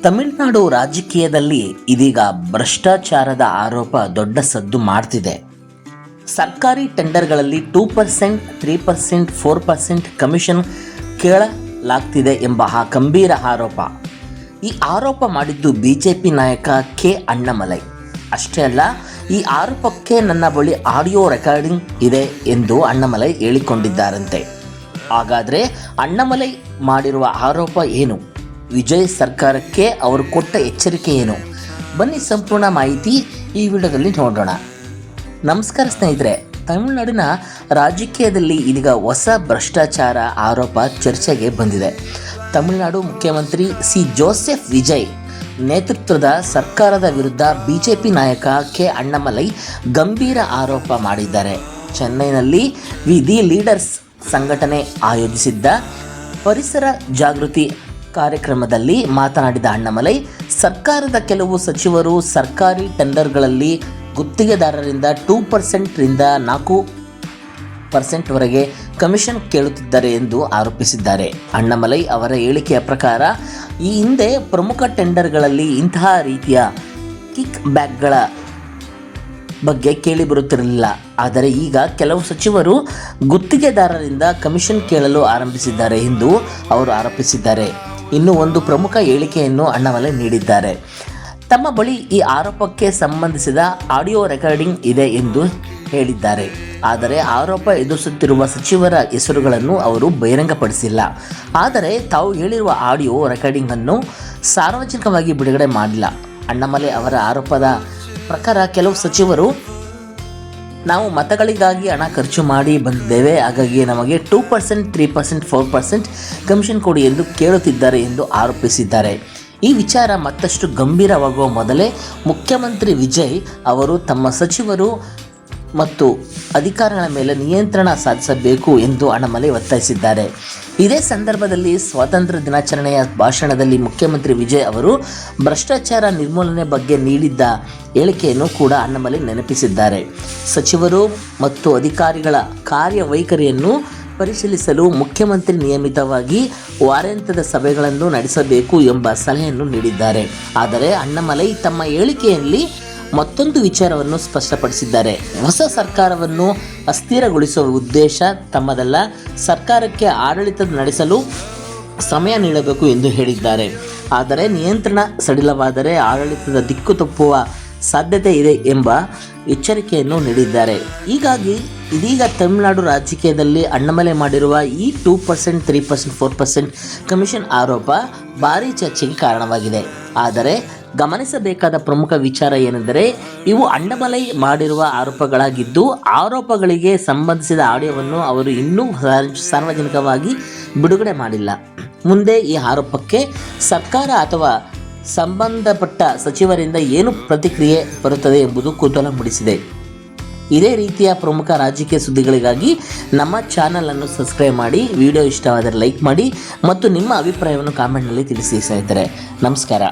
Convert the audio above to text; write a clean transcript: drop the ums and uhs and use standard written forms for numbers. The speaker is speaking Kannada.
ತಮಿಳುನಾಡು ರಾಜಕೀಯದಲ್ಲಿ ಇದೀಗ ಭ್ರಷ್ಟಾಚಾರದ ಆರೋಪ ದೊಡ್ಡ ಸದ್ದು ಮಾಡ್ತಿದೆ. ಸರ್ಕಾರಿ ಟೆಂಡರ್ಗಳಲ್ಲಿ 2%, 3%, 4% ಕಮಿಷನ್ ಕೇಳಲಾಗ್ತಿದೆ ಎಂಬ ಗಂಭೀರ ಆರೋಪ. ಈ ಆರೋಪ ಮಾಡಿದ್ದು ಬಿಜೆಪಿ ನಾಯಕ ಕೆ ಅಣ್ಣಾಮಲೈ. ಅಷ್ಟೇ ಅಲ್ಲ, ಈ ಆರೋಪಕ್ಕೆ ನನ್ನ ಬಳಿ ಆಡಿಯೋ ರೆಕಾರ್ಡಿಂಗ್ ಇದೆ ಎಂದು ಅಣ್ಣಾಮಲೈ ಹೇಳಿಕೊಂಡಿದ್ದಾರಂತೆ. ಹಾಗಾದರೆ ಅಣ್ಣಾಮಲೈ ಮಾಡಿರುವ ಆರೋಪ ಏನು? ವಿಜಯ್ ಸರ್ಕಾರಕ್ಕೆ ಅವರು ಕೊಟ್ಟ ಎಚ್ಚರಿಕೆ ಏನು? ಬನ್ನಿ ಸಂಪೂರ್ಣ ಮಾಹಿತಿ ಈ ವಿಡಿಯೋದಲ್ಲಿ ನೋಡೋಣ. ನಮಸ್ಕಾರ ಸ್ನೇಹಿತರೆ, ತಮಿಳುನಾಡಿನ ರಾಜಕೀಯದಲ್ಲಿ ಇದೀಗ ಹೊಸ ಭ್ರಷ್ಟಾಚಾರ ಆರೋಪ ಚರ್ಚೆಗೆ ಬಂದಿದೆ. ತಮಿಳುನಾಡು ಮುಖ್ಯಮಂತ್ರಿ ಸಿ ಜೋಸೆಫ್ ವಿಜಯ್ ನೇತೃತ್ವದ ಸರ್ಕಾರದ ವಿರುದ್ಧ ಬಿಜೆಪಿ ನಾಯಕ ಕೆ ಅಣ್ಣಾಮಲೈ ಗಂಭೀರ ಆರೋಪ ಮಾಡಿದ್ದಾರೆ. ಚೆನ್ನೈನಲ್ಲಿ ದಿ ಲೀಡರ್ಸ್ ಸಂಘಟನೆ ಆಯೋಜಿಸಿದ್ದ ಪರಿಸರ ಜಾಗೃತಿ ಕಾರ್ಯಕ್ರಮದಲ್ಲಿ ಮಾತನಾಡಿದ ಅಣ್ಣಾಮಲೈ, ಸರ್ಕಾರದ ಕೆಲವು ಸಚಿವರು ಸರ್ಕಾರಿ ಟೆಂಡರ್ಗಳಲ್ಲಿ ಗುತ್ತಿಗೆದಾರರಿಂದ 2% ರಿಂದ 4% ವರೆಗೆ ಕಮಿಷನ್ ಕೇಳುತ್ತಿದ್ದಾರೆ ಎಂದು ಆರೋಪಿಸಿದ್ದಾರೆ. ಅಣ್ಣಾಮಲೈ ಅವರ ಹೇಳಿಕೆಯ ಪ್ರಕಾರ ಈ ಹಿಂದೆ ಪ್ರಮುಖ ಟೆಂಡರ್ಗಳಲ್ಲಿ ಇಂತಹ ರೀತಿಯ ಕಿಕ್ ಬ್ಯಾಕ್ಗಳ ಬಗ್ಗೆ ಕೇಳಿಬರುತ್ತಿರಲಿಲ್ಲ. ಆದರೆ ಈಗ ಕೆಲವು ಸಚಿವರು ಗುತ್ತಿಗೆದಾರರಿಂದ ಕಮಿಷನ್ ಕೇಳಲು ಆರಂಭಿಸಿದ್ದಾರೆ ಎಂದು ಅವರು ಆರೋಪಿಸಿದ್ದಾರೆ. ಇನ್ನು ಒಂದು ಪ್ರಮುಖ ಹೇಳಿಕೆಯನ್ನು ಅಣ್ಣಾಮಲೈ ನೀಡಿದ್ದಾರೆ. ತಮ್ಮ ಬಳಿ ಈ ಆರೋಪಕ್ಕೆ ಸಂಬಂಧಿಸಿದ ಆಡಿಯೋ ರೆಕಾರ್ಡಿಂಗ್ ಇದೆ ಎಂದು ಹೇಳಿದ್ದಾರೆ. ಆದರೆ ಆರೋಪ ಎದುರಿಸುತ್ತಿರುವ ಸಚಿವರ ಹೆಸರುಗಳನ್ನು ಅವರು ಬಹಿರಂಗಪಡಿಸಿಲ್ಲ. ಆದರೆ ತಾವು ಹೇಳಿರುವ ಆಡಿಯೋ ರೆಕಾರ್ಡಿಂಗನ್ನು ಸಾರ್ವಜನಿಕವಾಗಿ ಬಿಡುಗಡೆ ಮಾಡಿಲ್ಲ. ಅಣ್ಣಾಮಲೈ ಅವರ ಆರೋಪದ ಪ್ರಕಾರ ಕೆಲವು ಸಚಿವರು ನಾವು ಮತಗಳಿಗಾಗಿ ಹಣ ಖರ್ಚು ಮಾಡಿ ಬಂದಿದ್ದೇವೆ, ಹಾಗಾಗಿ ನಮಗೆ 2%, 3%, 4% ಕಮಿಷನ್ ಕೊಡಿ ಎಂದು ಕೇಳುತ್ತಿದ್ದಾರೆ ಎಂದು ಆರೋಪಿಸಿದ್ದಾರೆ. ಈ ವಿಚಾರ ಮತ್ತಷ್ಟು ಗಂಭೀರವಾಗುವ ಮೊದಲೇ ಮುಖ್ಯಮಂತ್ರಿ ವಿಜಯ್ ಅವರು ತಮ್ಮ ಸಚಿವರು ಮತ್ತು ಅಧಿಕಾರಿಗಳ ಮೇಲೆ ನಿಯಂತ್ರಣ ಸಾಧಿಸಬೇಕು ಎಂದು ಅಣ್ಣಾಮಲೈ ಒತ್ತಾಯಿಸಿದ್ದಾರೆ. ಇದೇ ಸಂದರ್ಭದಲ್ಲಿ ಸ್ವಾತಂತ್ರ್ಯ ದಿನಾಚರಣೆಯ ಭಾಷಣದಲ್ಲಿ ಮುಖ್ಯಮಂತ್ರಿ ವಿಜಯ್ ಅವರು ಭ್ರಷ್ಟಾಚಾರ ನಿರ್ಮೂಲನೆ ಬಗ್ಗೆ ನೀಡಿದ್ದ ಹೇಳಿಕೆಯನ್ನು ಕೂಡ ಅಣ್ಣಾಮಲೈ ನೆನಪಿಸಿದ್ದಾರೆ. ಸಚಿವರು ಮತ್ತು ಅಧಿಕಾರಿಗಳ ಕಾರ್ಯವೈಖರಿಯನ್ನು ಪರಿಶೀಲಿಸಲು ಮುಖ್ಯಮಂತ್ರಿ ನಿಯಮಿತವಾಗಿ ವಾರಾಂತ್ಯದ ಸಭೆಗಳನ್ನು ನಡೆಸಬೇಕು ಎಂಬ ಸಲಹೆಯನ್ನು ನೀಡಿದ್ದಾರೆ. ಆದರೆ ಅಣ್ಣಾಮಲೈ ತಮ್ಮ ಹೇಳಿಕೆಯಲ್ಲಿ ಮತ್ತೊಂದು ವಿಚಾರವನ್ನು ಸ್ಪಷ್ಟಪಡಿಸಿದ್ದಾರೆ. ಹೊಸ ಸರ್ಕಾರವನ್ನು ಅಸ್ಥಿರಗೊಳಿಸುವ ಉದ್ದೇಶ ತಮ್ಮದಲ್ಲ, ಸರ್ಕಾರಕ್ಕೆ ಆಡಳಿತ ನಡೆಸಲು ಸಮಯ ನೀಡಬೇಕು ಎಂದು ಹೇಳಿದ್ದಾರೆ. ಆದರೆ ನಿಯಂತ್ರಣ ಸಡಿಲವಾದರೆ ಆಡಳಿತದ ದಿಕ್ಕು ತಪ್ಪುವ ಸಾಧ್ಯತೆ ಇದೆ ಎಂಬ ಎಚ್ಚರಿಕೆಯನ್ನು ನೀಡಿದ್ದಾರೆ. ಹೀಗಾಗಿ ಇದೀಗ ತಮಿಳುನಾಡು ರಾಜಕೀಯದಲ್ಲಿ ಅಣ್ಣಾಮಲೈ ಮಾಡಿರುವ ಈ 2%, 3%, 4% ಕಮಿಷನ್ ಆರೋಪ ಭಾರೀ ಚರ್ಚೆಗೆ ಕಾರಣವಾಗಿದೆ. ಆದರೆ ಗಮನಿಸಬೇಕಾದ ಪ್ರಮುಖ ವಿಚಾರ ಏನೆಂದರೆ, ಇವು ಅಣ್ಣಾಮಲೈ ಮಾಡಿರುವ ಆರೋಪಗಳಾಗಿದ್ದು, ಆರೋಪಗಳಿಗೆ ಸಂಬಂಧಿಸಿದ ಆಡಿಯೋವನ್ನು ಅವರು ಇನ್ನೂ ಸಾರ್ವಜನಿಕವಾಗಿ ಬಿಡುಗಡೆ ಮಾಡಿಲ್ಲ. ಮುಂದೆ ಈ ಆರೋಪಕ್ಕೆ ಸರ್ಕಾರ ಅಥವಾ ಸಂಬಂಧಪಟ್ಟ ಸಚಿವರಿಂದ ಏನು ಪ್ರತಿಕ್ರಿಯೆ ಬರುತ್ತದೆ ಎಂಬುದು ಕುತೂಹಲ ಮೂಡಿಸಿದೆ. ಇದೇ ರೀತಿಯ ಪ್ರಮುಖ ರಾಜಕೀಯ ಸುದ್ದಿಗಳಿಗಾಗಿ ನಮ್ಮ ಚಾನಲನ್ನು ಸಬ್ಸ್ಕ್ರೈಬ್ ಮಾಡಿ, ವಿಡಿಯೋ ಇಷ್ಟವಾದರೆ ಲೈಕ್ ಮಾಡಿ ಮತ್ತು ನಿಮ್ಮ ಅಭಿಪ್ರಾಯವನ್ನು ಕಾಮೆಂಟ್ನಲ್ಲಿ ತಿಳಿಸಿ ಸ್ನೇಹಿತರೆ. ನಮಸ್ಕಾರ.